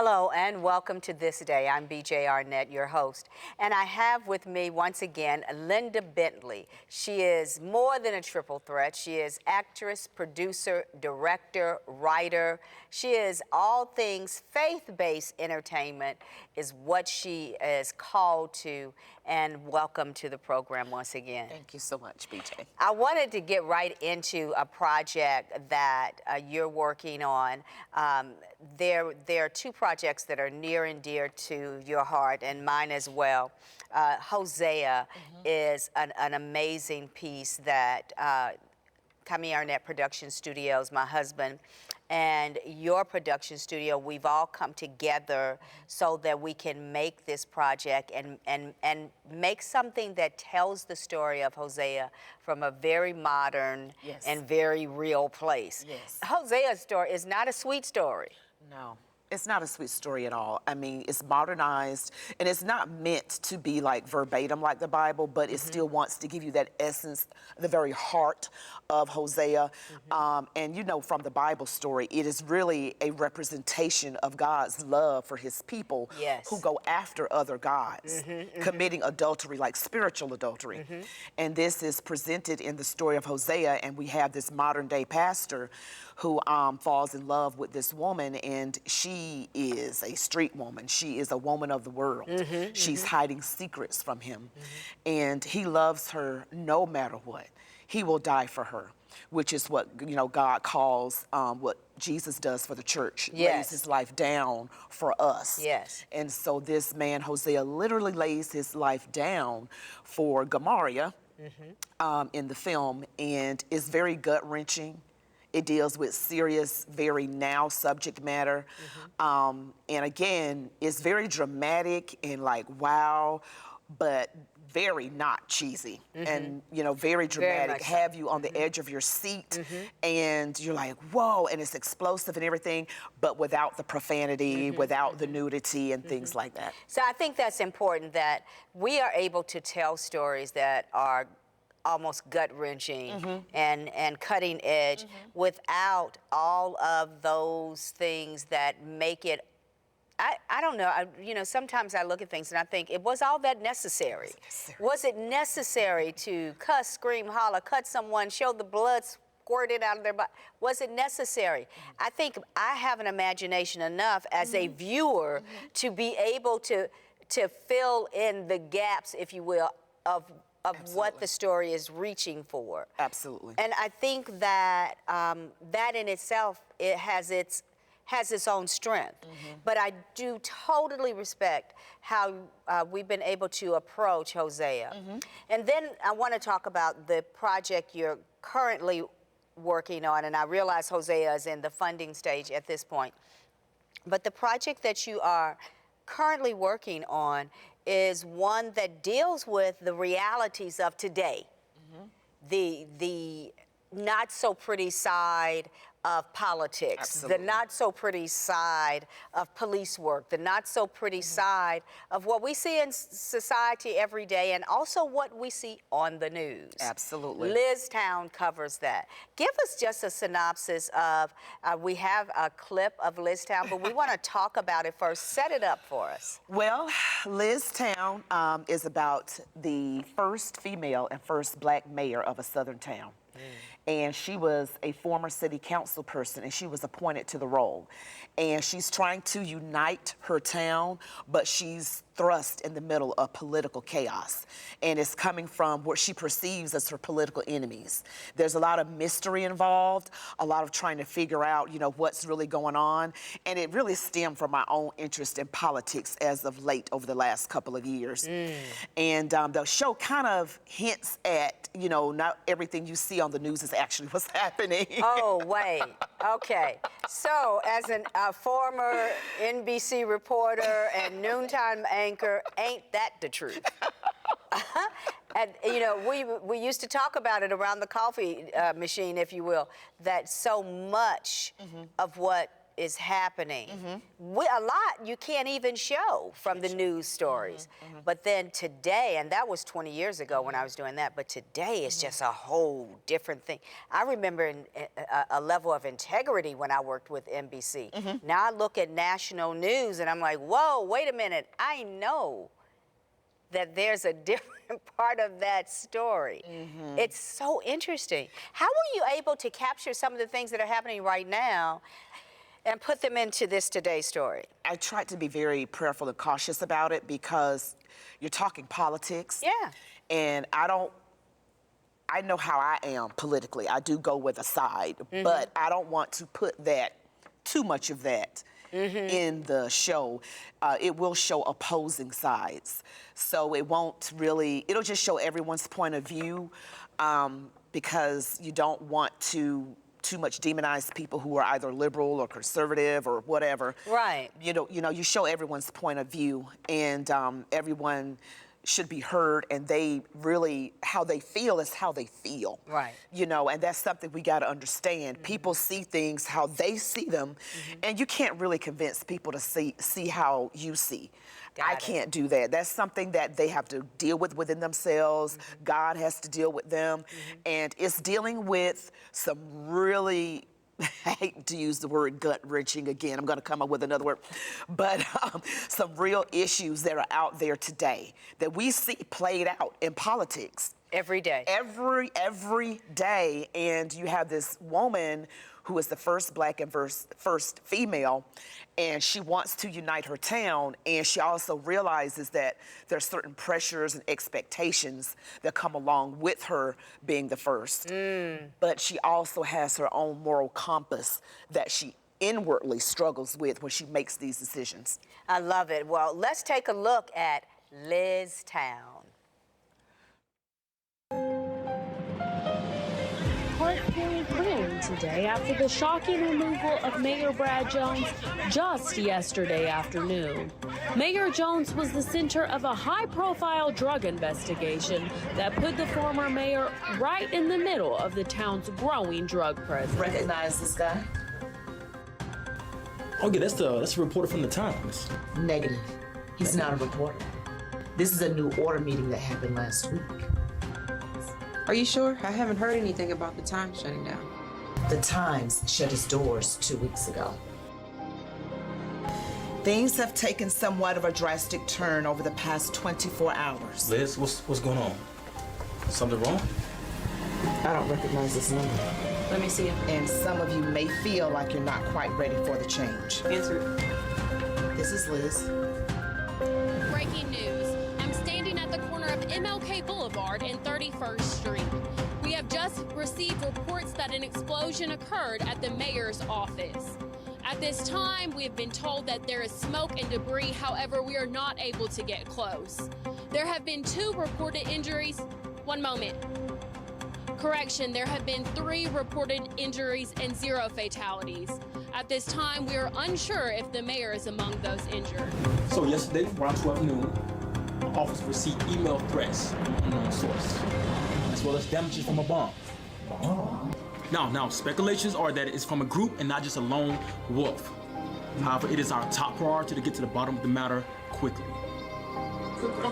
Hello and welcome to This Day. I'm BJ Arnett, your host. And I have with me once again Linda Bentley. She is more than a triple threat. She is actress, producer, director, writer. She is all things faith-based entertainment is what she is called to. And welcome to the program once again. Thank you so much, BJ. I wanted to get right into a project that you're working on. There are two projects that are near and dear to your heart and mine as well. Hosea is an amazing piece that Kami Arnett Production Studios, my husband, and your production studio, we've all come together so that we can make this project and make something that tells the story of Hosea from a very modern and very real place. Yes. Hosea's story is not a sweet story. No, it's not a sweet story at all. I mean, it's modernized, and it's not meant to be like verbatim like the Bible, but it still wants to give you that essence, the very heart of Hosea. And you know, from the Bible story, it is really a representation of God's love for his people who go after other gods, committing adultery, like spiritual adultery. And this is presented in the story of Hosea, and we have this modern day pastor who falls in love with this woman, and she is a street woman. She is a woman of the world. She's hiding secrets from him, and he loves her no matter what. He will die for her, which is what, you know, God calls what Jesus does for the church, lays his life down for us. And so this man, Hosea, literally lays his life down for Gamaliel in the film, and is very gut-wrenching. It deals with serious, very now subject matter. And again, it's very dramatic and like, wow, but very not cheesy. And, you know, very dramatic, have you on the edge of your seat. And you're like, whoa, and it's explosive and everything, but without the profanity, without the nudity and things like that. So I think that's important, that we are able to tell stories that are almost gut-wrenching and cutting edge without all of those things that make it, I don't know, you know, sometimes I look at things and I think, was all that necessary? Was it necessary to cuss, scream, holler, cut someone, show the blood squirted out of their body? Was it necessary? I think I have an imagination enough as a viewer to be able to fill in the gaps, if you will, of what the story is reaching for. Absolutely. And I think that that in itself, it has its own strength. But I do totally respect how we've been able to approach Hosea. And then I want to talk about the project you're currently working on, and I realize Hosea is in the funding stage at this point. But the project that you are currently working on is one that deals with the realities of today, the not so pretty side of politics, the not so pretty side of police work, the not so pretty side of what we see in society every day, and also what we see on the news. Absolutely. Liz Town covers that. Give us just a synopsis of, we have a clip of Liz Town, but we want to talk about it first. Set it up for us. Well, Liz Town is about the first female and first black mayor of a southern town. And she was a former city council person, and she was appointed to the role. And she's trying to unite her town, but she's thrust in the middle of political chaos. And it's coming from what she perceives as her political enemies. There's a lot of mystery involved, a lot of trying to figure out, you know, what's really going on. And it really stemmed from my own interest in politics as of late over the last couple of years. And the show kind of hints at, you know, not everything you see on the news is actually what's happening. Oh, wait. Okay. So, as a former NBC reporter and noontime anchor, ain't that the truth? And, you know, we used to talk about it around the coffee machine, if you will, that so much of what is happening. A lot you can't even show from the news stories. But then today, and that was 20 years ago when I was doing that, but today is just a whole different thing. I remember a level of integrity when I worked with NBC. Now I look at national news and I'm like, whoa, wait a minute, I know that there's a different part of that story. It's so interesting. How were you able to capture some of the things that are happening right now and put them into this Today story? I tried to be very prayerful and cautious about it because you're talking politics. Yeah. And I know how I am politically. I do go with a side, but I don't want to put too much of that in the show. It will show opposing sides. So it won't really, it'll just show everyone's point of view because you don't want to too much demonize people who are either liberal or conservative or whatever. Right. You know, you show everyone's point of view, and everyone should be heard, and they really, how they feel is how they feel. Right. You know, and that's something we got to understand. People see things how they see them, and you can't really convince people to see how you see. I can't do that. That's something that they have to deal with within themselves. God has to deal with them, and it's dealing with some really, I hate to use the word gut-wrenching again. I'm going to come up with another word. But some real issues that are out there today that we see played out in politics. Every day. Every day. And you have this woman who is the first black and first female, and she wants to unite her town, and she also realizes that there are certain pressures and expectations that come along with her being the first. But she also has her own moral compass that she inwardly struggles with when she makes these decisions. I love it. Well, let's take a look at Liz Town. Heartfelt clearing today after the shocking removal of Mayor Brad Jones just yesterday afternoon. Mayor Jones was the center of a high-profile drug investigation that put the former mayor right in the middle of the town's growing drug presence. Recognize this guy? Okay, that's a reporter from the Times. Negative. He's not a reporter. This is a new order meeting that happened last week. Are you sure? I haven't heard anything about the Times shutting down. The Times shut its doors 2 weeks ago. Things have taken somewhat of a drastic turn over the past 24 hours. Liz, what's going on? Something wrong? I don't recognize this number. Let me see it. And some of you may feel like you're not quite ready for the change. Answer it. This is Liz. Breaking news. I'm standing at the corner of MLK Boulevard and 31st Street. We have just received reports that an explosion occurred at the mayor's office. At this time, we have been told that there is smoke and debris. However, we are not able to get close. There have been 2 reported injuries. One moment. Correction, there have been 3 reported injuries and 0 fatalities. At this time, we are unsure if the mayor is among those injured. So yesterday, around 12 noon, our office received email threats from an unknown source, as well as damages from a bomb. Now, speculations are that it's from a group and not just a lone wolf. However, it is our top priority to get to the bottom of the matter quickly. Thank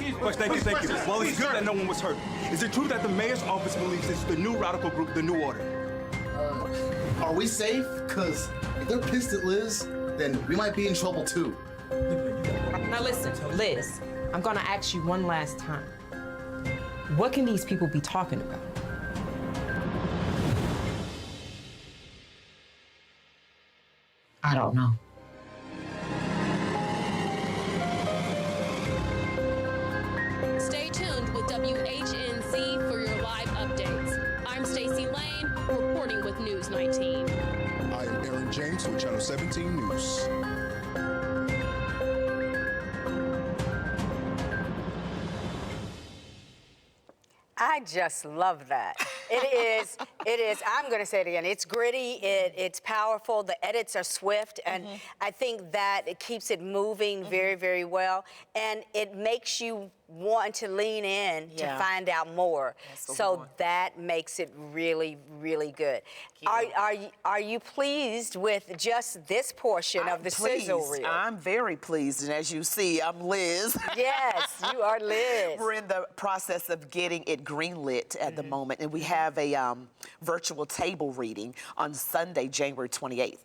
you. Well, it's good that no one was hurt. Is it true that the mayor's office believes it's the new radical group, the New Order? Are we safe? Because if they're pissed at Liz, then we might be in trouble too. Now listen, Liz, I'm gonna ask you one last time. What can these people be talking about? I don't know. Stay tuned with WHNZ for your live updates. I'm Stacey Lane, reporting with News 19. I am Aaron James with Channel 17 News. I just love that. It is, I'm gonna say it again, it's gritty, it's powerful, the edits are swift, and I think that it keeps it moving very, very well, and it makes you wanting to lean in to Yeah. find out more. That's what we So want. that makes it really, really good. Are you pleased with just this portion of the sizzle reel? I'm very pleased, and as you see, I'm Liz. Yes, you are Liz. We're in the process of getting it greenlit at the moment, and we have a virtual table reading on Sunday, January 28th,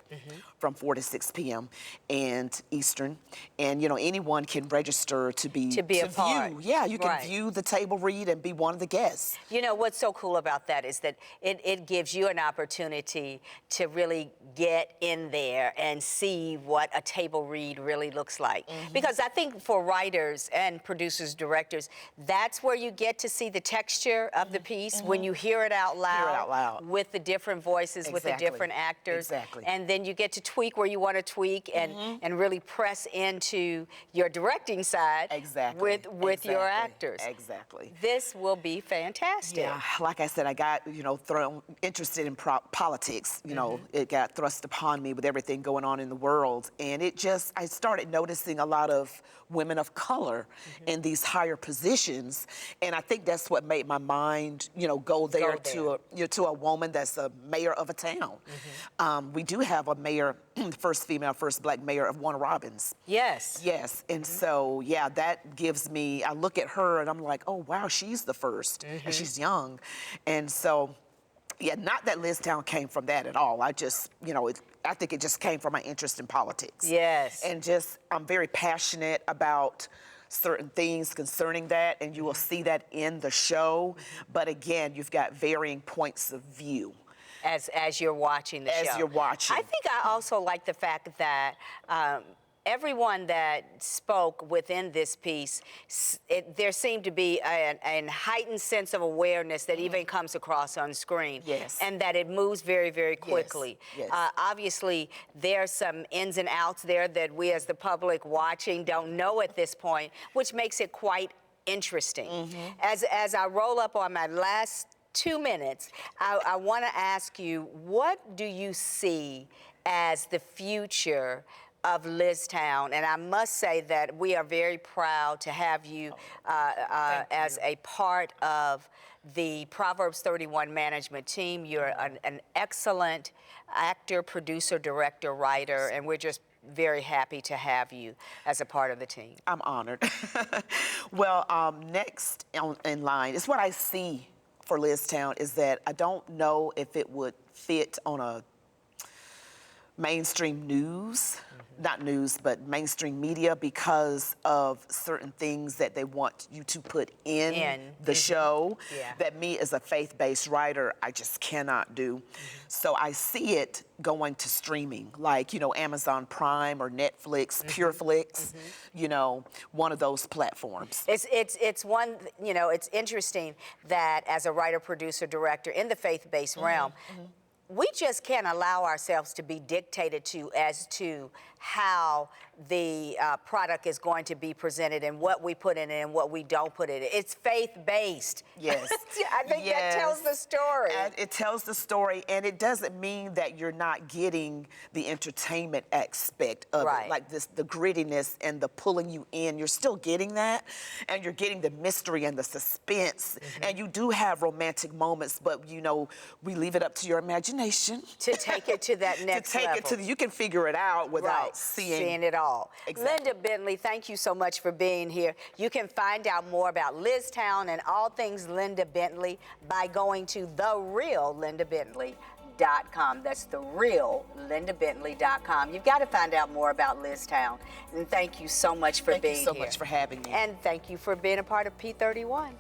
from 4 to 6 p.m. and Eastern. And anyone can register to a part. view. Yeah, you can Right. view the table read and be one of the guests. You know, what's so cool about that is that it gives you an opportunity to really get in there and see what a table read really looks like. Because I think for writers and producers, directors, that's where you get to see the texture of the piece when you hear it out loud, with the different voices, with the Exactly. different actors. Exactly. And then you get to tweak where you want to tweak and really press into your directing side Exactly. with your actors. Exactly. This will be fantastic. Yeah, like I said, I got, thrown interested in politics. It got thrust upon me with everything going on in the world. And I started noticing a lot of women of color in these higher positions. And I think that's what made my mind, go there. To a woman that's a mayor of a town. We do have a mayor, first female, first black mayor of Warner Robins. Yes. Yes, and so, yeah, that gives me, I look at her and I'm like, oh, wow, she's the first, and she's young. And so, yeah, not that Liztown came from that at all. I just, I think it just came from my interest in politics. Yes. And I'm very passionate about certain things concerning that, and you will see that in the show. But again, you've got varying points of view. As you're watching the show. As you're watching. I think I also like the fact that everyone that spoke within this piece, there seemed to be a heightened sense of awareness that even comes across on screen. Yes. And that it moves very, very quickly. Yes. Obviously, there's some ins and outs there that we as the public watching don't know at this point, which makes it quite interesting. As I roll up on my last 2 minutes, I want to ask you, what do you see as the future of Liztown? And I must say that we are very proud to have you as a part of the Proverbs 31 management team. You're an excellent actor, producer, director, writer, and we're just very happy to have you as a part of the team. I'm honored. Well, next in line is what I see for Liztown is that I don't know if it would fit on a mainstream news, not news, but mainstream media because of certain things that they want you to put in the show that me as a faith-based writer, I just cannot do. So I see it going to streaming, like, Amazon Prime or Netflix, PureFlix, one of those platforms. It's one, it's interesting that as a writer, producer, director in the faith-based realm, we just can't allow ourselves to be dictated to as to how the product is going to be presented and what we put in it and what we don't put in it. It's faith-based. Yes. I think that tells the story. And it tells the story, and it doesn't mean that you're not getting the entertainment aspect of it, like the grittiness and the pulling you in. You're still getting that, and you're getting the mystery and the suspense, and you do have romantic moments, but we leave it up to your imagination to take it to that next level. You can figure it out without seeing it all. Exactly. Linda Bentley, thank you so much for being here. You can find out more about Liztown and all things Linda Bentley by going to thereallindabentley.com. That's thereallindabentley.com. You've got to find out more about Liztown. And thank you so much for being here. Thank you so much for having me. And thank you for being a part of P31.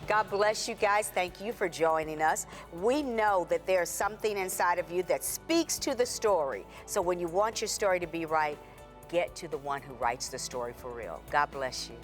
God bless you guys. Thank you for joining us. We know that there's something inside of you that speaks to the story. So when you want your story to be right, get to the one who writes the story for real. God bless you.